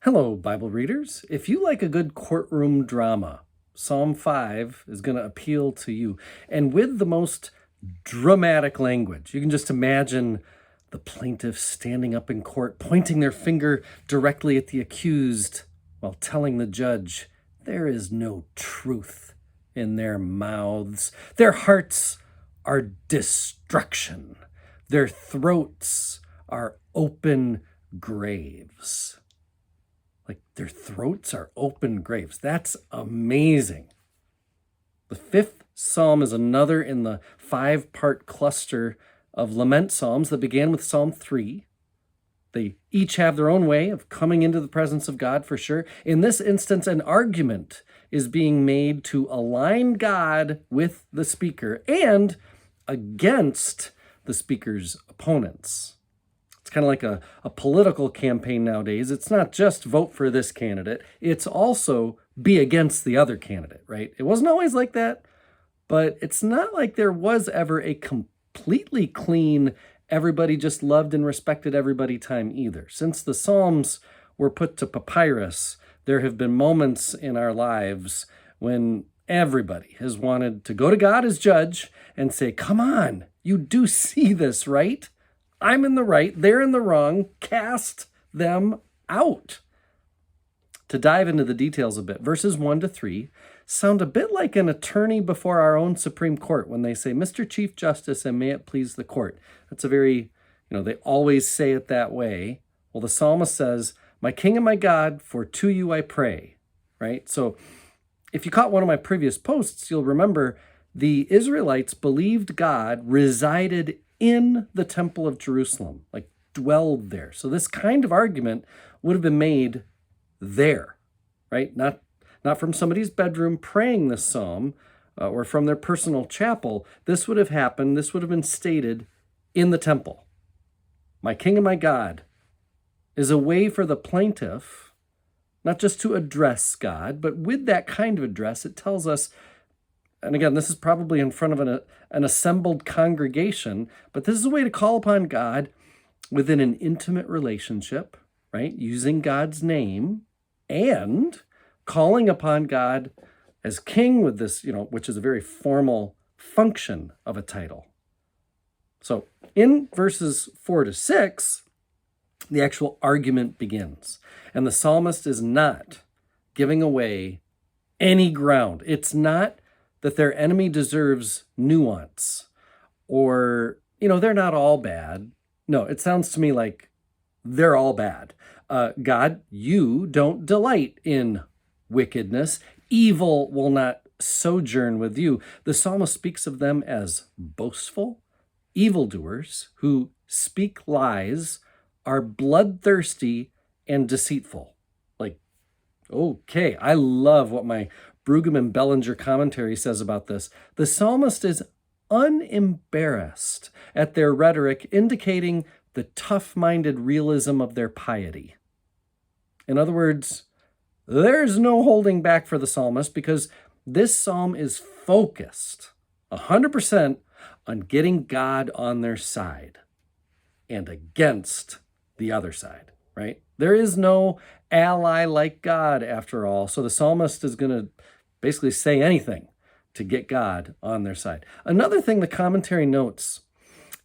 Hello, Bible readers. If you like a good courtroom drama, Psalm 5 is going to appeal to you. And with the most dramatic language, you can just imagine the plaintiff standing up in court, pointing their finger directly at the accused while telling the judge, there is no truth in their mouths. Their hearts are destruction. Their throats are open graves. Like their throats are open graves. That's amazing. The fifth psalm is another in the 5-part cluster of lament psalms that began with Psalm 3. They each have their own way of coming into the presence of God, for sure. In this instance, an argument is being made to align God with the speaker and against the speaker's opponents. It's kind of like a political campaign nowadays. It's not just vote for this candidate. It's also be against the other candidate, right? It wasn't always like that, but it's not like there was ever a completely clean, everybody just loved and respected everybody time either. Since the Psalms were put to papyrus, there have been moments in our lives when everybody has wanted to go to God as judge and say, come on, you do see this, right? I'm in the right, they're in the wrong, cast them out. To dive into the details a bit, verses 1 to 3 sound a bit like an attorney before our own Supreme Court when they say, Mr. Chief Justice, and may it please the court. That's a very, they always say it that way. Well, the psalmist says, my King and my God, for to you I pray, right? So if you caught one of my previous posts, you'll remember the Israelites believed God resided in the temple of Jerusalem, like dwelled there. So this kind of argument would have been made there, right? Not from somebody's bedroom praying this psalm or from their personal chapel. This would have happened, this would have been stated in the temple. My King and my God is a way for the plaintiff not just to address God, but with that kind of address, it tells us, and again, this is probably in front of an assembled congregation, but this is a way to call upon God within an intimate relationship, right? Using God's name and calling upon God as king with this, which is a very formal function of a title. So in verses 4 to 6, the actual argument begins. And the psalmist is not giving away any ground. It's not that their enemy deserves nuance or, they're not all bad. No, it sounds to me like they're all bad. God, you don't delight in wickedness. Evil will not sojourn with you. The psalmist speaks of them as boastful, evildoers who speak lies, are bloodthirsty and deceitful. Like, okay, I love what my Brugam and Bellinger commentary says about this. The psalmist is unembarrassed at their rhetoric, indicating the tough-minded realism of their piety. In other words, there's no holding back for the psalmist because this psalm is focused 100% on getting God on their side and against the other side, right? There is no ally like God after all. So the psalmist is going to basically say anything to get God on their side. Another thing the commentary notes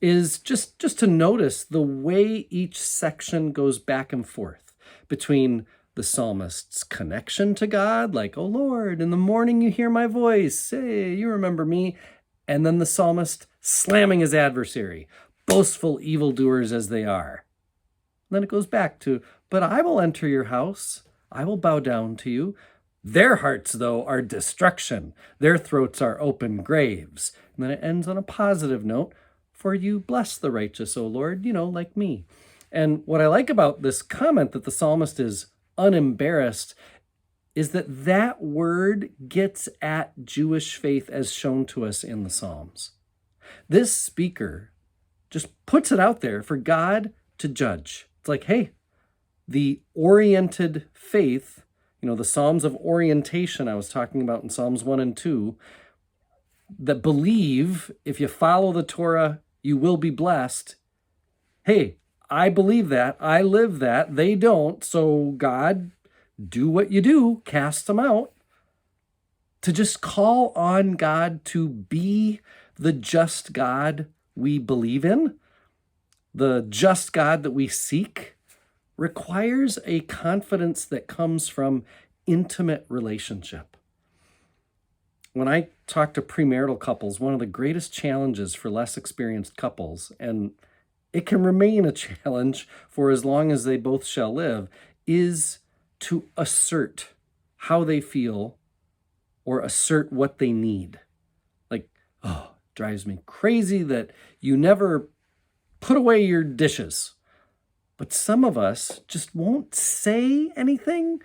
is just to notice the way each section goes back and forth between the psalmist's connection to God, like, oh Lord, in the morning you hear my voice, hey, you remember me, and then the psalmist slamming his adversary, boastful evildoers as they are. And then it goes back to, but I will enter your house, I will bow down to you. Their hearts, though, are destruction. Their throats are open graves. And then it ends on a positive note, for you bless the righteous, O Lord, like me. And what I like about this comment that the psalmist is unembarrassed is that word gets at Jewish faith as shown to us in the Psalms. This speaker just puts it out there for God to judge. It's like, hey, the oriented faith, the Psalms of orientation I was talking about in Psalms 1 and 2, that believe if you follow the Torah, you will be blessed. Hey, I believe that. I live that. They don't. So, God, do what you do, cast them out. To just call on God to be the just God we believe in, the just God that we seek, requires a confidence that comes from intimate relationship. When I talk to premarital couples, one of the greatest challenges for less experienced couples, and it can remain a challenge for as long as they both shall live, is to assert how they feel or assert what they need. Like, oh, it drives me crazy that you never put away your dishes. But some of us just won't say anything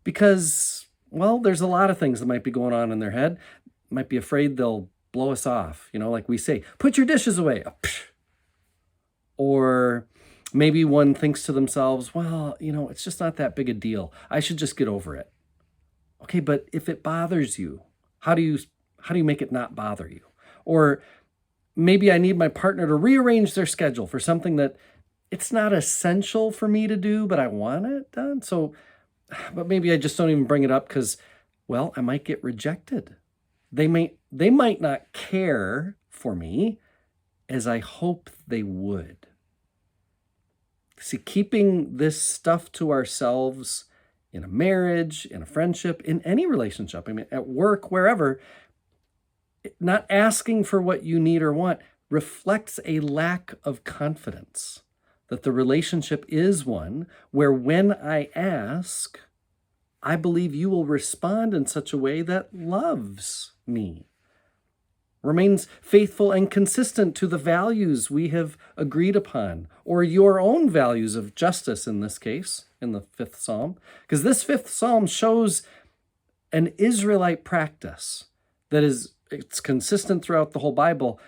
because, well, there's a lot of things that might be going on in their head. Might be afraid they'll blow us off. Like we say, put your dishes away. Or maybe one thinks to themselves, well, it's just not that big a deal. I should just get over it. Okay, but if it bothers you, how do you make it not bother you? Or maybe I need my partner to rearrange their schedule for something that it's not essential for me to do, but I want it done. So, but maybe I just don't even bring it up because, well, I might get rejected. They might not care for me as I hope they would. See, keeping this stuff to ourselves in a marriage, in a friendship, in any relationship, at work, wherever, not asking for what you need or want reflects a lack of confidence that the relationship is one where when I ask, I believe you will respond in such a way that loves me, remains faithful and consistent to the values we have agreed upon, or your own values of justice in this case, in the 5th Psalm. Because this 5th Psalm shows an Israelite practice that it's consistent throughout the whole Bible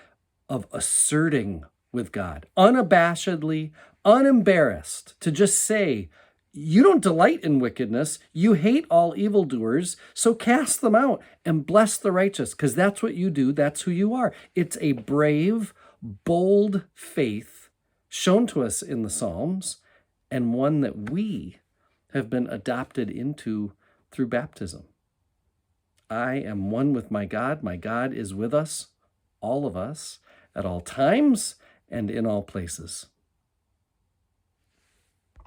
of asserting with God, unabashedly, unembarrassed, to just say, you don't delight in wickedness. You hate all evildoers. So cast them out and bless the righteous, because that's what you do. That's who you are. It's a brave, bold faith shown to us in the Psalms, and one that we have been adopted into through baptism. I am one with my God. My God is with us, all of us, at all times and in all places.